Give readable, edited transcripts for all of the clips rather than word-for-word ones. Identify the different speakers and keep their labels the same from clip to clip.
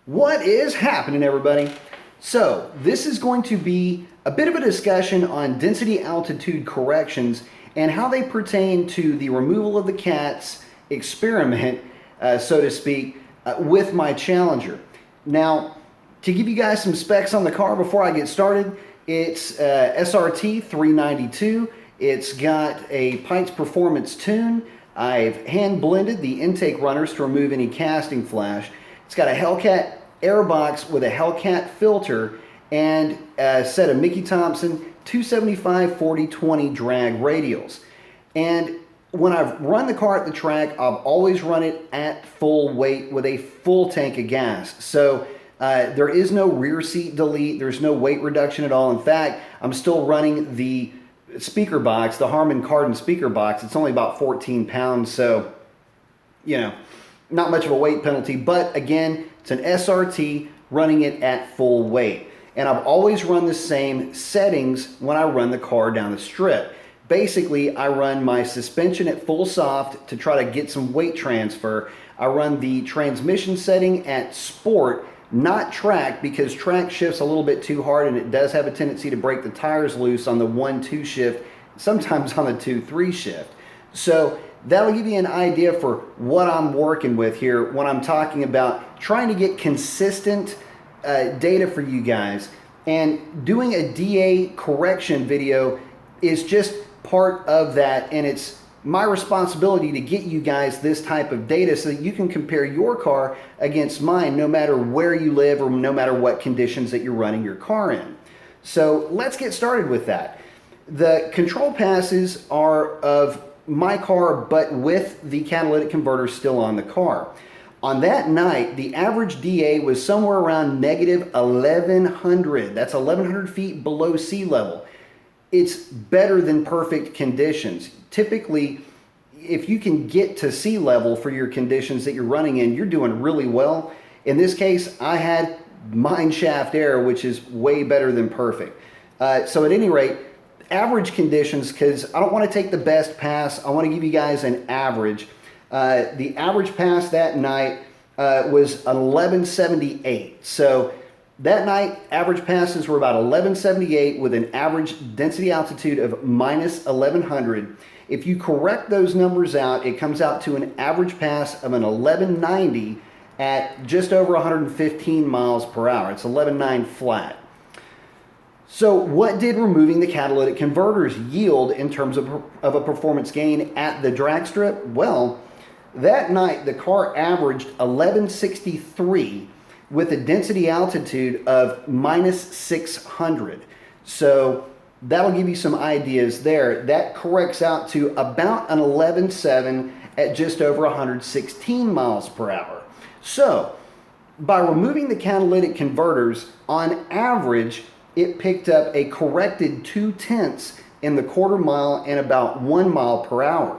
Speaker 1: What is happening, everybody? So, this is going to be a bit of a discussion on density altitude corrections and how they pertain to the removal of the cat's experiment, so to speak, with my Challenger. Now, to give you guys some specs on the car before I get started, it's SRT 392. It's got a Pikes Performance tune. I've hand blended the intake runners to remove any casting flash. It's got a Hellcat airbox with a Hellcat filter and a set of Mickey Thompson 275 40-20 drag radials. And when I've run the car at the track, I've always run it at full weight with a full tank of gas. So there is no rear seat delete. There's no weight reduction at all. In fact, I'm still running the speaker box, the Harman Kardon speaker box. It's only about 14 pounds. So, you know, not much of a weight penalty. But again, it's an SRT running it at full weight. And I've always run the same settings when I run the car down the strip. Basically, I run my suspension at full soft to try to get some weight transfer. I run the transmission setting at sport, not track, because track shifts a little bit too hard and it does have a tendency to break the tires loose on the 1-2 shift, sometimes on the 2-3 shift. So that'll give you an idea for what I'm working with here when I'm talking about trying to get consistent data for you guys. And doing a DA correction video is just part of that, and it's my responsibility to get you guys this type of data so that you can compare your car against mine no matter where you live or no matter what conditions that you're running your car in. So let's get started with that. The control passes are of my car, but with the catalytic converter still on the car. On that night, the average DA was somewhere around negative 1100. That's 1100 feet below sea level. It's better than perfect conditions. Typically, if you can get to sea level for your conditions that you're running in, you're doing really well. In this case, I had mine shaft air, which is way better than perfect. So at any rate, average conditions, because I don't want to take the best pass, I want to give you guys an average. The average pass that night was 1178. So that night, average passes were about 1178 with an average density altitude of minus 1100. If you correct those numbers out, it comes out to an average pass of an 1190 at just over 115 miles per hour. It's 11.9 flat. So what did removing the catalytic converters yield in terms of a performance gain at the drag strip? Well, that night the car averaged 1163 with a density altitude of minus 600. So that'll give you some ideas there. That corrects out to about an 11.7 at just over 116 miles per hour. So by removing the catalytic converters, on average, it picked up a corrected 0.2 in the quarter mile and about 1 mile per hour.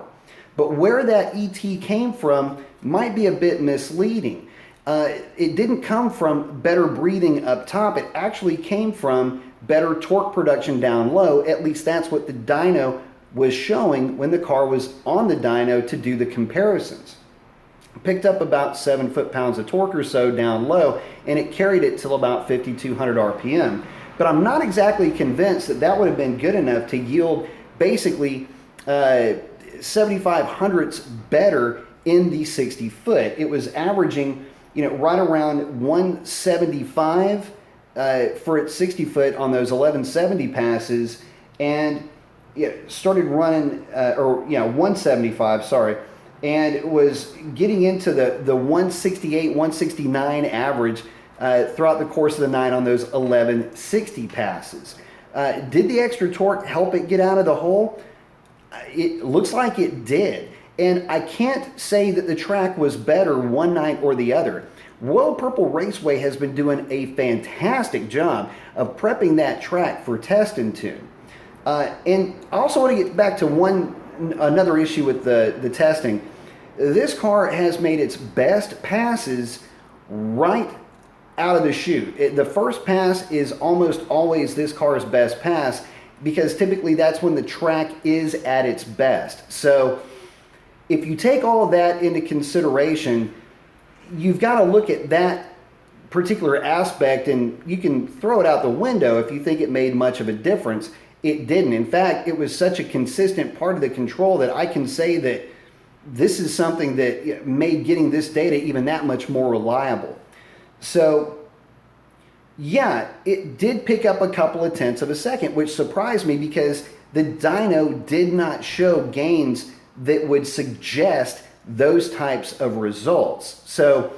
Speaker 1: But where that ET came from might be a bit misleading. It didn't come from better breathing up top. It actually came from better torque production down low. At least that's what the dyno was showing when the car was on the dyno to do the comparisons. Picked up about 7 foot-pounds of torque or so down low, and it carried it till about 5,200 RPM. But I'm not exactly convinced that that would have been good enough to yield basically 75 hundredths better in the 60 foot. It was averaging, you know, right around 175 for its 60 foot on those 1170 passes, and started running, 175, sorry, and it was getting into the 168, 169 average throughout the course of the night on those 1160 passes. Did the extra torque help it get out of the hole? It looks like it did. And I can't say that the track was better one night or the other. Royal Purple Raceway has been doing a fantastic job of prepping that track for test and tune. And I also want to get back to another issue with the testing. This car has made its best passes right out of the chute. The first pass is almost always this car's best pass, because typically that's when the track is at its best. So if you take all of that into consideration, you've got to look at that particular aspect, and you can throw it out the window if you think it made much of a difference. It didn't. In fact, it was such a consistent part of the control that I can say that this is something that made getting this data even that much more reliable. So yeah, it did pick up a couple of tenths of a second, which surprised me because the dyno did not show gains that would suggest those types of results. So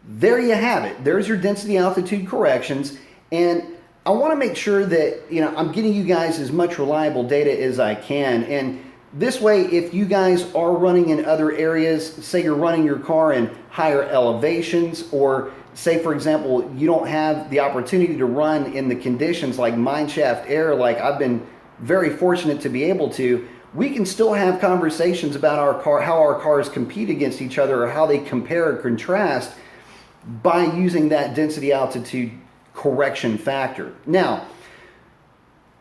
Speaker 1: there you have it. There's your density altitude corrections. And I want to make sure that, I'm getting you guys as much reliable data as I can. And this way, if you guys are running in other areas, say you're running your car in higher elevations, or say, for example, you don't have the opportunity to run in the conditions like mineshaft air, like I've been very fortunate to be able to, we can still have conversations about our car, how our cars compete against each other, or how they compare or contrast by using that density altitude correction factor. Now,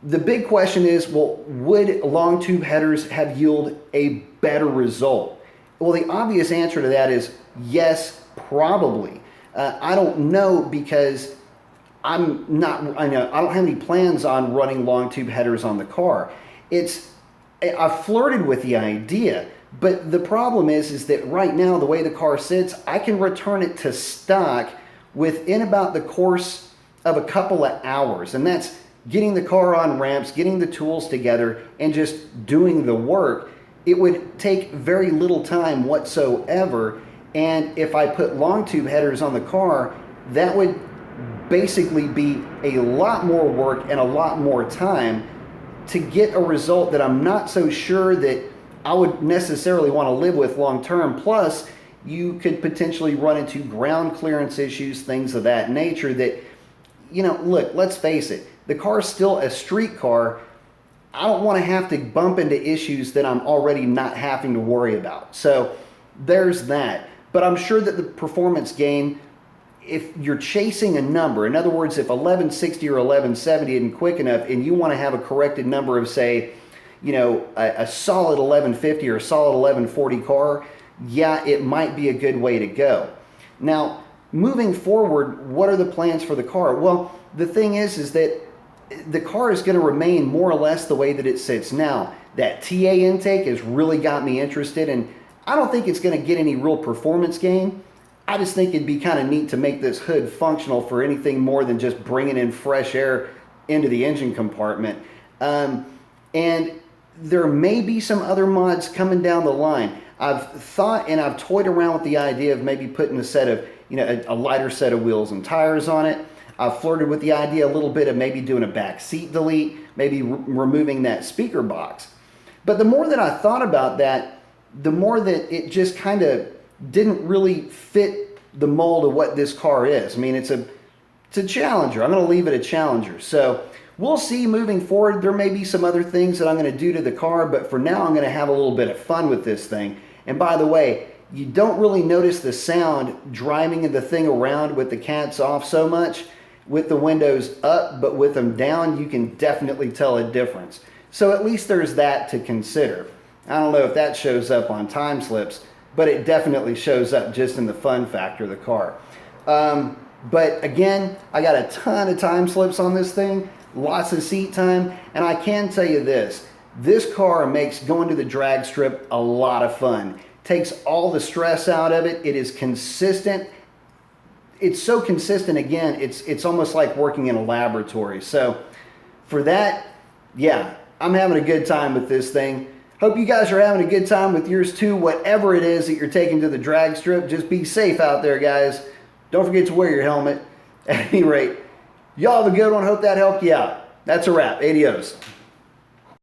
Speaker 1: the big question is, well, would long tube headers have yielded a better result? Well, the obvious answer to that is yes, probably. I don't know because I don't have any plans on running long tube headers on the car. I've flirted with the idea, but the problem is that right now, the way the car sits, I can return it to stock within about the course of a couple of hours. And that's getting the car on ramps, getting the tools together, and just doing the work. It would take very little time whatsoever. And if I put long tube headers on the car, that would basically be a lot more work and a lot more time to get a result that I'm not so sure that I would necessarily want to live with long term. Plus, you could potentially run into ground clearance issues, things of that nature that, look, let's face it, the car is still a street car. I don't want to have to bump into issues that I'm already not having to worry about. So there's that. But I'm sure that the performance gain, if you're chasing a number, in other words, if 1160 or 1170 isn't quick enough and you want to have a corrected number of, say, a solid 1150 or a solid 1140 car, yeah, it might be a good way to go. Now, moving forward, what are the plans for the car? Well, the thing is that the car is going to remain more or less the way that it sits now. That TA intake has really got me interested, and I don't think it's going to get any real performance gain. I just think it'd be kind of neat to make this hood functional for anything more than just bringing in fresh air into the engine compartment. And there may be some other mods coming down the line. I've thought and I've toyed around with the idea of maybe putting a set of, a lighter set of wheels and tires on it. I've flirted with the idea a little bit of maybe doing a back seat delete, maybe removing that speaker box. But the more that I thought about that, the more that it just kind of didn't really fit the mold of what this car is. I mean, it's a Challenger. I'm going to leave it a Challenger. So we'll see moving forward. There may be some other things that I'm going to do to the car, but for now I'm going to have a little bit of fun with this thing. And by the way, you don't really notice the sound driving the thing around with the cats off so much with the windows up, but with them down, you can definitely tell a difference. So at least there's that to consider. I don't know if that shows up on time slips, but it definitely shows up just in the fun factor of the car. But again, I got a ton of time slips on this thing, lots of seat time, and I can tell you this car makes going to the drag strip a lot of fun. Takes all the stress out of it. It is consistent. It's so consistent, again, it's almost like working in a laboratory. So for that, yeah, I'm having a good time with this thing. Hope you guys are having a good time with yours too. Whatever it is that you're taking to the drag strip, just be safe out there, guys. Don't forget to wear your helmet. At any rate, y'all have a good one. Hope that helped you out. That's a wrap. Adios.